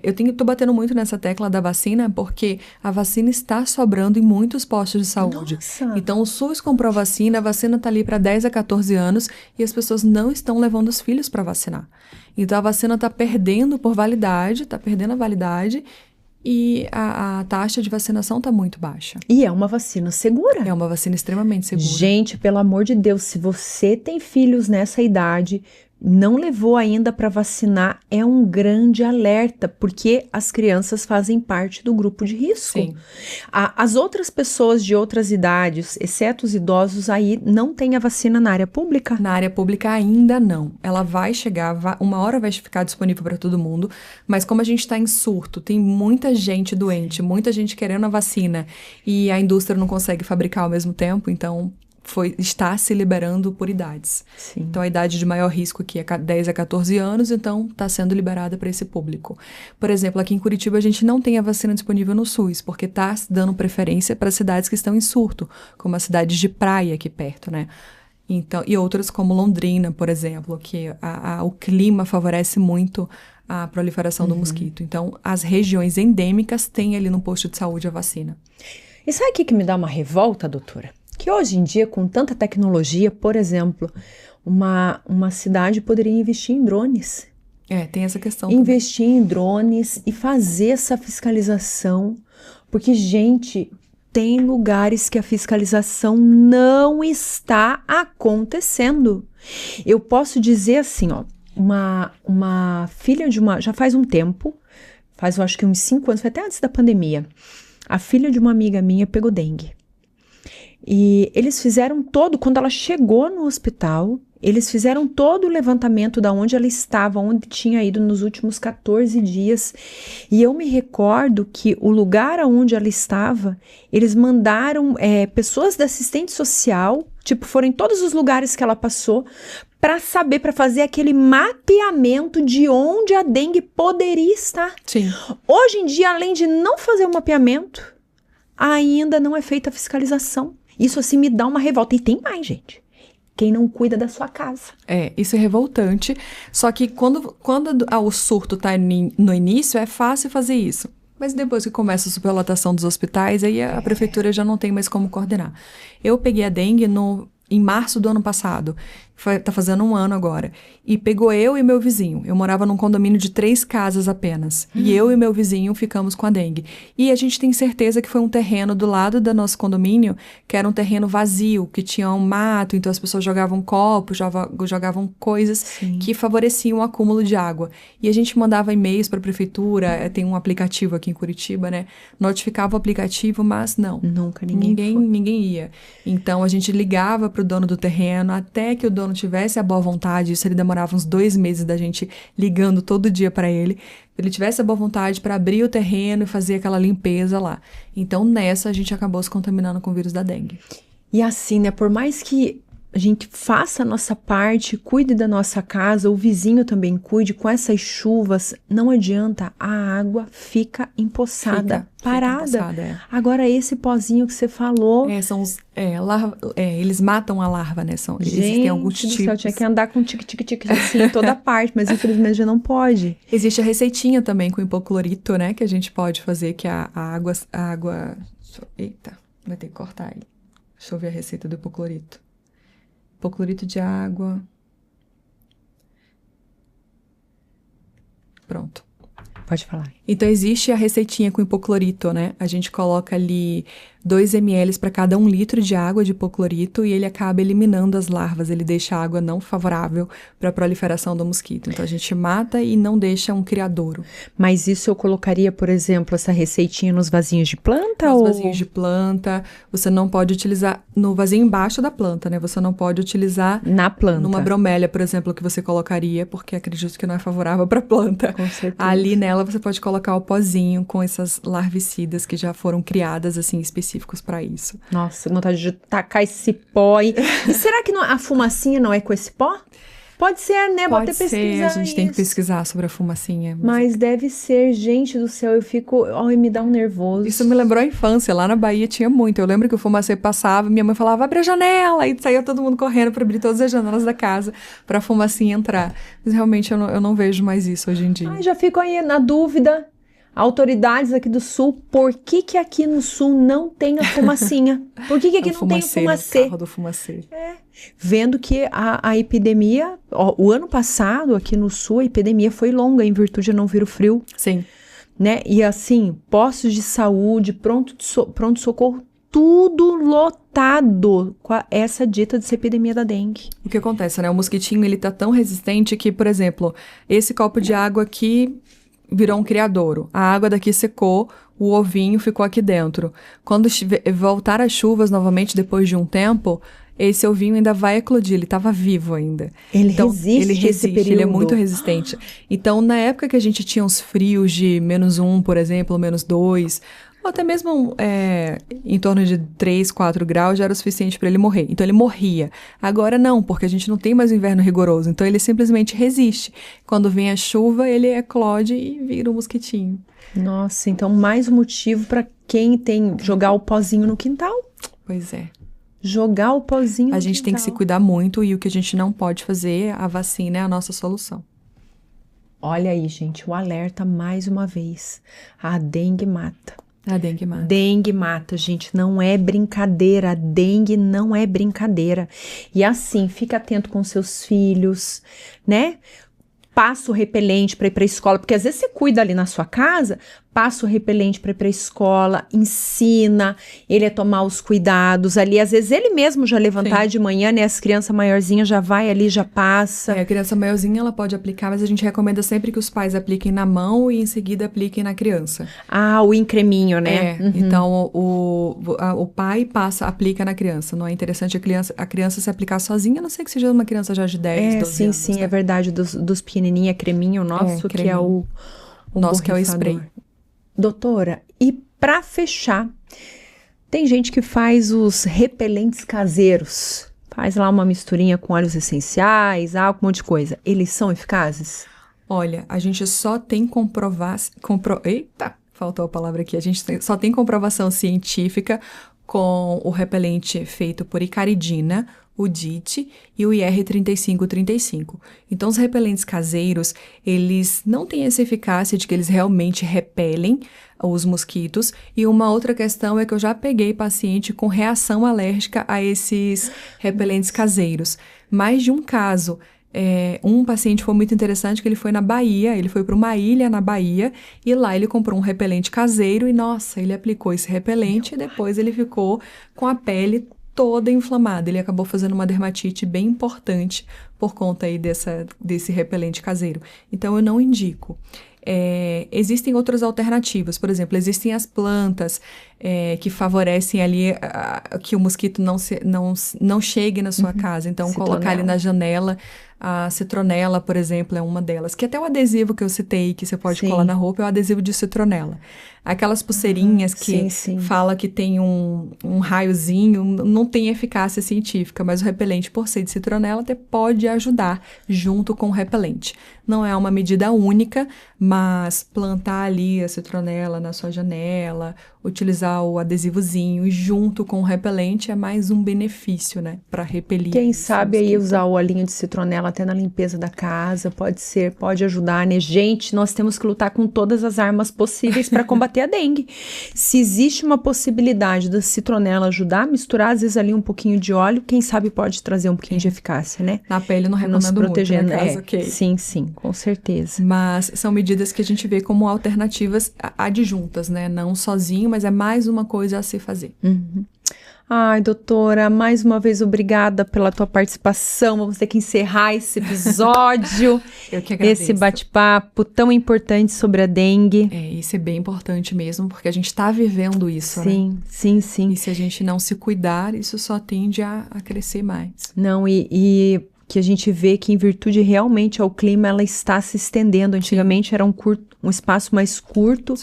Eu tô batendo muito nessa tecla da vacina porque a vacina está sobrando em muitos postos de saúde. Nossa. Então o SUS comprou a vacina tá ali para 10 a 14 anos e as pessoas não estão levando os filhos para vacinar. Então a vacina tá perdendo por validade, tá perdendo a validade e a taxa de vacinação tá muito baixa. E é uma vacina segura. É uma vacina extremamente segura. Gente, pelo amor de Deus, se você tem filhos nessa idade, não levou ainda para vacinar, é um grande alerta, porque as crianças fazem parte do grupo de risco. Sim. As outras pessoas de outras idades, exceto os idosos, aí não tem a vacina na área pública? Na área pública ainda não. Ela vai chegar, uma hora vai ficar disponível para todo mundo, mas como a gente está em surto, tem muita gente doente, muita gente querendo a vacina e a indústria não consegue fabricar ao mesmo tempo, então está se liberando por idades. Sim. Então, a idade de maior risco aqui é 10 a 14 anos, então está sendo liberada para esse público. Por exemplo, aqui em Curitiba a gente não tem a vacina disponível no SUS, porque está dando preferência para cidades que estão em surto, como as cidades de praia aqui perto, né? Então, e outras como Londrina, por exemplo, que o clima favorece muito a proliferação do mosquito. Então, as regiões endêmicas têm ali no posto de saúde a vacina. E sabe o que me dá uma revolta, doutora? Que hoje em dia, com tanta tecnologia, por exemplo, uma cidade poderia investir em drones. Tem essa questão. Investir em drones e fazer essa fiscalização, porque, gente, tem lugares que a fiscalização não está acontecendo. Eu posso dizer assim, ó, uma filha de já faz um tempo, eu acho que uns 5 anos, foi até antes da pandemia, a filha de uma amiga minha pegou dengue. E eles fizeram quando ela chegou no hospital, eles fizeram todo o levantamento da onde ela estava, onde tinha ido nos últimos 14 dias. E eu me recordo que o lugar onde ela estava, eles mandaram pessoas da assistente social, foram em todos os lugares que ela passou, para fazer aquele mapeamento de onde a dengue poderia estar. Sim. Hoje em dia, além de não fazer o mapeamento, ainda não é feita a fiscalização. Isso assim me dá uma revolta. E tem mais, gente. Quem não cuida da sua casa. Isso é revoltante. Só que quando o surto está no início, é fácil fazer isso. Mas depois que começa a superlotação dos hospitais, aí a prefeitura já não tem mais como coordenar. Eu peguei a dengue em março do ano passado. Tá fazendo 1 ano agora. E pegou eu e meu vizinho. Eu morava num condomínio de 3 casas apenas. E eu e meu vizinho ficamos com a dengue. E a gente tem certeza que foi um terreno do lado do nosso condomínio, que era um terreno vazio, que tinha um mato, então as pessoas jogavam copos, jogavam coisas que favoreciam o acúmulo de água. E a gente mandava e-mails para a prefeitura, tem um aplicativo aqui em Curitiba, né? Notificava o aplicativo, mas não. Nunca ninguém ia. Então a gente ligava para o dono do terreno, até que o dono tivesse a boa vontade, isso ele demorava uns 2 meses da gente ligando todo dia para ele tivesse a boa vontade para abrir o terreno e fazer aquela limpeza lá. Então nessa a gente acabou se contaminando com o vírus da dengue. E assim, né, por mais que a gente faça a nossa parte, cuide da nossa casa, o vizinho também cuide. Com essas chuvas, não adianta, a água fica empoçada, parada. Fica empoçada, Agora, esse pozinho que você falou... eles matam a larva, né? Existem alguns Gente do tipos. céu, tinha que andar com tique-tique-tique assim em toda parte, mas infelizmente já não pode. Existe a receitinha também com hipoclorito, né? Que a gente pode fazer, que a água... Eita, vai ter que cortar aí. Deixa eu ver a receita do hipoclorito. Hipoclorito de água. Pronto. Pode falar. Então, existe a receitinha com hipoclorito, né? A gente coloca ali 2 ml para cada 1 litro de água de hipoclorito e ele acaba eliminando as larvas. Ele deixa a água não favorável para a proliferação do mosquito. Então, a gente mata e não deixa um criadouro. Mas isso eu colocaria, por exemplo, essa receitinha nos vasinhos de planta? Nos vasinhos de planta. Você não pode utilizar no vasinho embaixo da planta, né? Você não pode utilizar na planta. Numa bromélia, por exemplo, que você colocaria, porque acredito que não é favorável para a planta. Com certeza. Ali nela você pode colocar o pozinho com essas larvicidas que já foram criadas, assim, específicos para isso. Nossa, vontade de tacar esse pó aí. E será que a fumacinha não é com esse pó? Pode ser, né? Vou até pesquisar a gente tem que pesquisar sobre a fumacinha. Mas deve ser, gente do céu, eu fico... Ai, me dá um nervoso. Isso me lembrou a infância, lá na Bahia tinha muito. Eu lembro que o fumacê passava, minha mãe falava, abre a janela, e saía todo mundo correndo para abrir todas as janelas da casa para a fumacinha entrar. Mas realmente eu não vejo mais isso hoje em dia. Ai, já fico aí na dúvida. Autoridades aqui do Sul, por que aqui no Sul não tem a fumacinha? Por que aqui não tem o fumacê? O carro do fumacê. Vendo que a epidemia, o ano passado aqui no Sul, a epidemia foi longa em virtude de não vir o frio. Sim. Né? E assim, postos de saúde, pronto-socorro, tudo lotado com essa dita dessa epidemia da dengue. O que acontece, né? O mosquitinho, ele tá tão resistente que, por exemplo, esse copo de água aqui virou um criadouro. A água daqui secou, o ovinho ficou aqui dentro. Quando voltar as chuvas novamente, depois de um tempo, esse ovinho ainda vai eclodir, ele estava vivo ainda. Ele resiste esse período. Ele é muito resistente. Então, na época que a gente tinha uns frios de -1, por exemplo, -2, ou até mesmo em torno de 3, 4 graus já era o suficiente para ele morrer. Então ele morria. Agora não, porque a gente não tem mais um inverno rigoroso. Então ele simplesmente resiste. Quando vem a chuva, ele eclode e vira um mosquitinho. Nossa, então mais um motivo para quem tem jogar o pozinho no quintal. Pois é. Jogar o pozinho no quintal. A gente tem que se cuidar muito e o que a gente não pode fazer, a vacina é a nossa solução. Olha aí, gente, o alerta mais uma vez. A dengue mata. A dengue mata. Dengue mata, gente, não é brincadeira. A dengue não é brincadeira. E assim, fica atento com seus filhos, né? Passa o repelente para ir para a escola, porque às vezes você cuida ali na sua casa, passa o repelente para ir para a escola, ensina ele a tomar os cuidados ali. Às vezes ele mesmo já levantar de manhã, né? As crianças maiorzinhas já vai ali, já passa. A criança maiorzinha ela pode aplicar, mas a gente recomenda sempre que os pais apliquem na mão e em seguida apliquem na criança. Ah, o encreminho, né? Então o pai aplica na criança. Não é interessante a criança se aplicar sozinha, a não ser que seja uma criança já de 10, 12 anos. Sim, é verdade. Dos pequenininhos, é creminho nosso, creminho. que é o nosso que é o spray. Doutora, e para fechar, tem gente que faz os repelentes caseiros, faz lá uma misturinha com óleos essenciais, álcool, um monte de coisa. Eles são eficazes? Olha, a gente só tem Eita, faltou a palavra aqui. A gente só tem comprovação científica com o repelente feito por icaridina, o DIT e o IR3535. Então, os repelentes caseiros, eles não têm essa eficácia de que eles realmente repelem os mosquitos. E uma outra questão é que eu já peguei paciente com reação alérgica a esses repelentes caseiros. Mais de um caso. Um paciente foi muito interessante, que ele foi na Bahia, ele foi para uma ilha na Bahia, e lá ele comprou um repelente caseiro e, nossa, ele aplicou esse repelente e depois ele ficou com a pele toda inflamada. Ele acabou fazendo uma dermatite bem importante por conta aí desse repelente caseiro. Então, eu não indico. Existem outras alternativas, por exemplo, existem as plantas que favorecem ali que o mosquito não chegue na sua casa, então colocar ali na janela A citronela, por exemplo, é uma delas. Que até o adesivo que eu citei, que você pode colar na roupa, é o adesivo de citronela. Aquelas pulseirinhas que fala que tem um raiozinho, não tem eficácia científica, mas o repelente, por ser de citronela, até pode ajudar junto com o repelente. Não é uma medida única, mas plantar ali a citronela na sua janela, utilizar o adesivozinho junto com o repelente é mais um benefício, né, para repelir. Quem sabe aí usar o olhinho de citronela até na limpeza da casa, pode ajudar, né? Gente, nós temos que lutar com todas as armas possíveis para combater a dengue. Se existe uma possibilidade da citronela ajudar a misturar, às vezes ali um pouquinho de óleo, quem sabe pode trazer um pouquinho de eficácia, né? Na pele não recomendo protegendo, muito, no caso, ok. Sim, com certeza. Mas são medidas que a gente vê como alternativas adjuntas, né? Não sozinho, mas é mais uma coisa a se fazer. Uhum. Ai, doutora, mais uma vez obrigada pela tua participação. Vamos ter que encerrar esse episódio. Eu que agradeço. Esse bate-papo tão importante sobre a dengue. Isso é bem importante mesmo, porque a gente está vivendo isso, né? Sim. E se a gente não se cuidar, isso só tende a crescer mais. Não, e que a gente vê que em virtude realmente ao clima, ela está se estendendo. Antigamente era um espaço mais curto,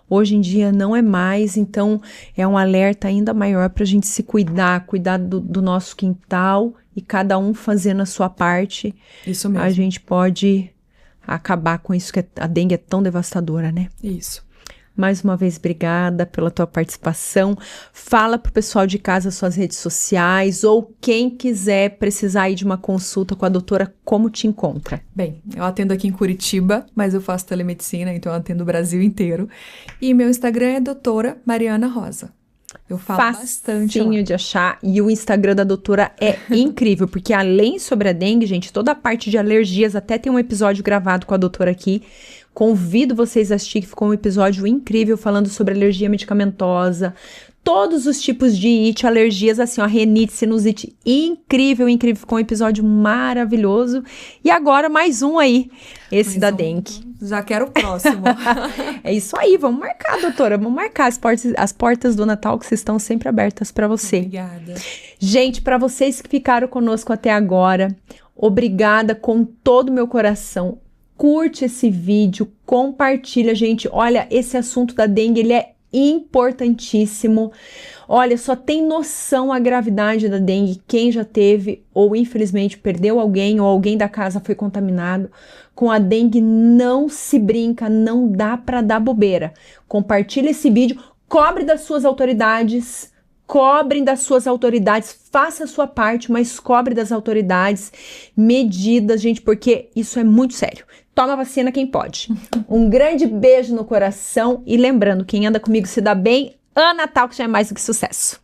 hoje em dia não é mais, então é um alerta ainda maior para a gente se cuidar do nosso quintal e cada um fazendo a sua parte. Isso mesmo. A gente pode acabar com isso, que a dengue é tão devastadora, né? Isso. Mais uma vez, obrigada pela tua participação. Fala pro pessoal de casa suas redes sociais ou quem quiser precisar aí de uma consulta com a doutora, como te encontra? Bem, eu atendo aqui em Curitiba, mas eu faço telemedicina, então eu atendo o Brasil inteiro. E meu Instagram é doutora Mariana Rosa. Eu falo bastante lá. De achar. E o Instagram da doutora é incrível, porque além sobre a dengue, gente, toda a parte de alergias, até tem um episódio gravado com a doutora aqui. Convido vocês a assistir, que ficou um episódio incrível falando sobre alergia medicamentosa, todos os tipos de it, alergias, assim, ó, rinite, sinusite, incrível, ficou um episódio maravilhoso. E agora mais um aí, esse da dengue. Já quero o próximo. É isso aí, vamos marcar, doutora, vamos marcar as portas do Natal, que estão sempre abertas para você. Obrigada. Gente, para vocês que ficaram conosco até agora, obrigada com todo o meu coração. Curte esse vídeo, compartilha, gente. Olha, esse assunto da dengue, ele é importantíssimo. Olha, só tem noção a gravidade da dengue quem já teve ou infelizmente perdeu alguém ou alguém da casa foi contaminado. Com a dengue não se brinca, não dá para dar bobeira. Compartilha esse vídeo, cobrem das suas autoridades, faça a sua parte, mas cobre das autoridades medidas, gente, porque isso é muito sério. Toma vacina quem pode. Um grande beijo no coração e lembrando, quem anda comigo se dá bem, Natal que já é mais do que sucesso.